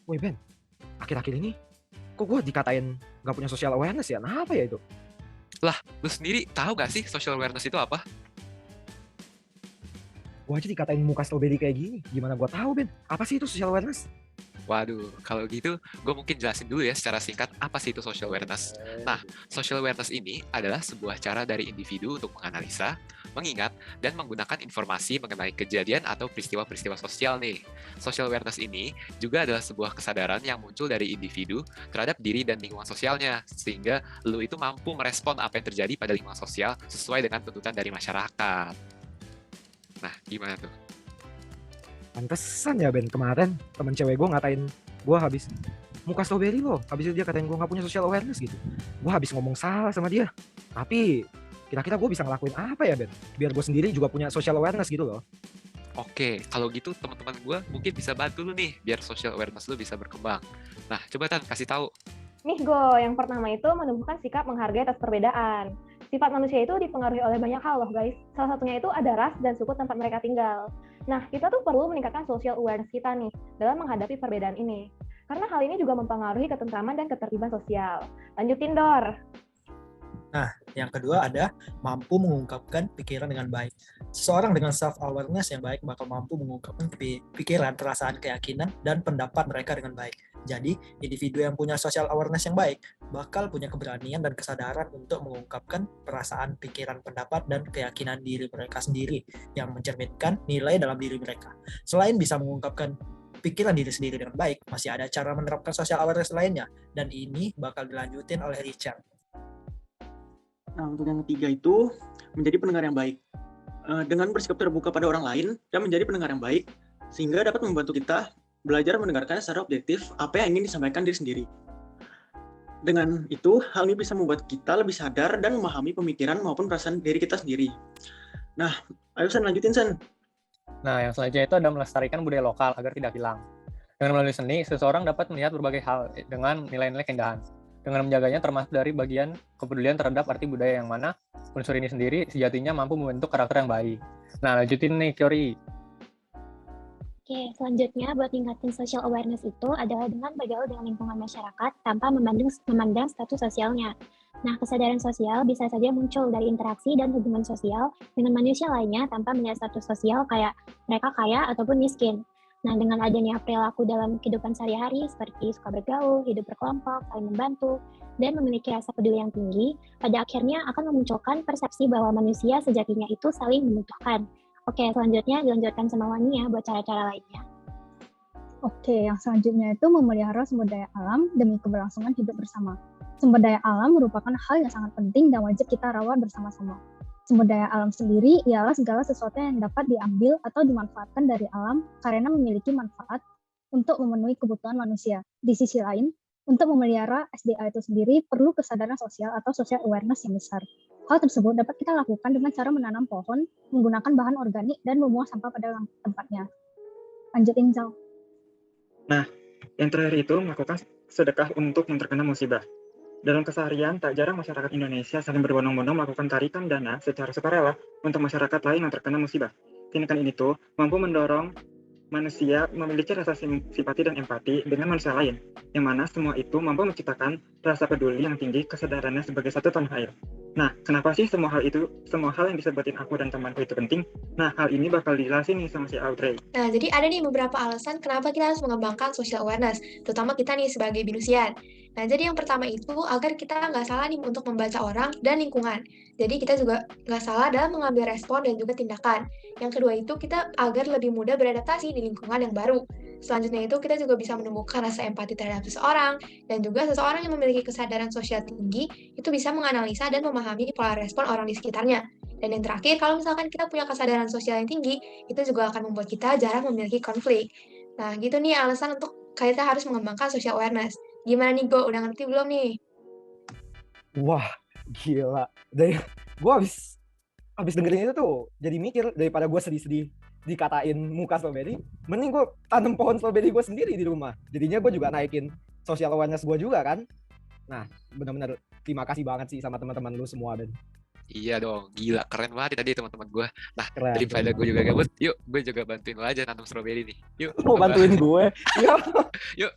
Woi Ben, akhir-akhir ini kok gue dikatain gak punya social awareness ya? Nah apa ya itu? Lah, lu sendiri tahu gak sih social awareness itu apa? Gue aja dikatain muka strawberry kayak gini. Gimana gue tahu Ben? Apa sih itu social awareness? Waduh, kalau gitu gue mungkin jelasin dulu ya secara singkat apa sih itu social awareness. Nah, social awareness ini adalah sebuah cara dari individu untuk menganalisa, mengingat, dan menggunakan informasi mengenai kejadian atau peristiwa-peristiwa sosial nih. Social awareness ini juga adalah sebuah kesadaran yang muncul dari individu terhadap diri dan lingkungan sosialnya, sehingga lu itu mampu merespon apa yang terjadi pada lingkungan sosial sesuai dengan tuntutan dari masyarakat. Nah, gimana tuh? Pantesan ya Ben, kemarin temen cewek gue ngatain gue habis muka strawberry loh. Habis itu dia katain gue gak punya social awareness gitu. Gue habis ngomong salah sama dia. Tapi kira-kira gue bisa ngelakuin apa ya Ben? Biar gue sendiri juga punya social awareness gitu loh. Oke, kalau gitu teman-teman gue mungkin bisa bantu lu nih biar social awareness lu bisa berkembang. Nah, coba Tan kasih tahu. Nih Go, yang pertama itu menumbuhkan sikap menghargai atas perbedaan. Sifat manusia itu dipengaruhi oleh banyak hal loh guys. Salah satunya itu ada ras dan suku tempat mereka tinggal. Nah, kita tuh perlu meningkatkan social awareness kita nih dalam menghadapi perbedaan ini. Karena hal ini juga mempengaruhi ketentraman dan ketertiban sosial. Lanjutin, Dor. Nah, yang kedua ada mampu mengungkapkan pikiran dengan baik. Seseorang dengan self-awareness yang baik bakal mampu mengungkapkan pikiran, perasaan, keyakinan, dan pendapat mereka dengan baik. Jadi, individu yang punya social awareness yang baik bakal punya keberanian dan kesadaran untuk mengungkapkan perasaan, pikiran, pendapat, dan keyakinan diri mereka sendiri yang mencerminkan nilai dalam diri mereka. Selain bisa mengungkapkan pikiran diri sendiri dengan baik, masih ada cara menerapkan social awareness lainnya, dan ini bakal dilanjutin oleh Richard. Nah, untuk yang ketiga itu menjadi pendengar yang baik. Dengan bersikap terbuka pada orang lain dan menjadi pendengar yang baik, sehingga dapat membantu kita belajar mendengarkan secara objektif apa yang ingin disampaikan diri sendiri. Dengan itu, hal ini bisa membuat kita lebih sadar dan memahami pemikiran maupun perasaan diri kita sendiri. Nah, ayo San, lanjutin San. Nah, yang selanjutnya itu ada melestarikan budaya lokal agar tidak hilang. Dengan melalui seni, seseorang dapat melihat berbagai hal dengan nilai-nilai keindahan. Dengan menjaganya termasuk dari bagian kepedulian terhadap arti budaya yang mana unsur ini sendiri sejatinya mampu membentuk karakter yang baik. Nah, lanjutin nih, Kyori. Oke, selanjutnya buat tingkatin social awareness itu adalah dengan bergaul dengan lingkungan masyarakat tanpa memandang status sosialnya. Nah, kesadaran sosial bisa saja muncul dari interaksi dan hubungan sosial dengan manusia lainnya tanpa melihat status sosial kayak mereka kaya ataupun miskin. Nah, dengan adanya perilaku dalam kehidupan sehari-hari seperti suka bergaul, hidup berkelompok, saling membantu, dan memiliki rasa peduli yang tinggi, pada akhirnya akan memunculkan persepsi bahwa manusia sejatinya itu saling membutuhkan. Oke, selanjutnya dilanjutkan sama Wani ya buat cara-cara lainnya. Oke, yang selanjutnya itu memelihara sumber daya alam demi keberlangsungan hidup bersama. Sumber daya alam merupakan hal yang sangat penting dan wajib kita rawat bersama-sama. Sumber daya alam sendiri ialah segala sesuatu yang dapat diambil atau dimanfaatkan dari alam karena memiliki manfaat untuk memenuhi kebutuhan manusia. Di sisi lain, untuk memelihara SDA itu sendiri perlu kesadaran sosial atau social awareness yang besar. Hal tersebut dapat kita lakukan dengan cara menanam pohon, menggunakan bahan organik, dan membuang sampah pada tempatnya. Lanjutin, Zal. Nah, yang terakhir itu melakukan sedekah untuk yang terkena musibah. Dalam keseharian, tak jarang masyarakat Indonesia saling berbondong-bondong melakukan tarikan dana secara sukarela untuk masyarakat lain yang terkena musibah. Tindakan ini tuh mampu mendorong manusia memiliki rasa simpati dan empati dengan manusia lain, yang mana semua itu mampu menciptakan rasa peduli yang tinggi kesadarannya sebagai satu tanah air. Nah, kenapa sih semua hal yang disebutin aku dan temanku itu penting? Nah, hal ini bakal dijelasin nih sama si Audrey. Nah, jadi ada nih beberapa alasan kenapa kita harus mengembangkan social awareness, terutama kita nih sebagai binusian. Nah, jadi yang pertama itu agar kita nggak salah nih untuk membaca orang dan lingkungan. Jadi kita juga nggak salah dalam mengambil respon dan juga tindakan. Yang kedua itu kita agar lebih mudah beradaptasi di lingkungan yang baru. Selanjutnya itu kita juga bisa menumbuhkan rasa empati terhadap seseorang, dan juga seseorang yang memiliki kesadaran sosial tinggi itu bisa menganalisa dan memahami pola respon orang di sekitarnya. Dan yang terakhir, kalau misalkan kita punya kesadaran sosial yang tinggi, itu juga akan membuat kita jarang memiliki konflik. Nah, gitu nih alasan untuk kita harus mengembangkan social awareness. Gimana nih, Go? Udah ngerti belum nih? Wah, gila. Gue habis dengerin itu tuh jadi mikir, daripada gue sedih-sedih dikatain muka strawberry, mending gue tanam pohon strawberry gue sendiri di rumah. Jadinya gue juga naikin social awareness gue juga kan. Nah, benar-benar terima kasih banget sih sama teman-teman lu semua, Ben. Iya dong, gila, keren banget tadi teman-teman gue. Nah, Keren. daripada gue juga gabut, yuk gue juga bantuin lo aja nanam strawberry nih. Yuk. Mau bantuin gue? Yuk. Yuk.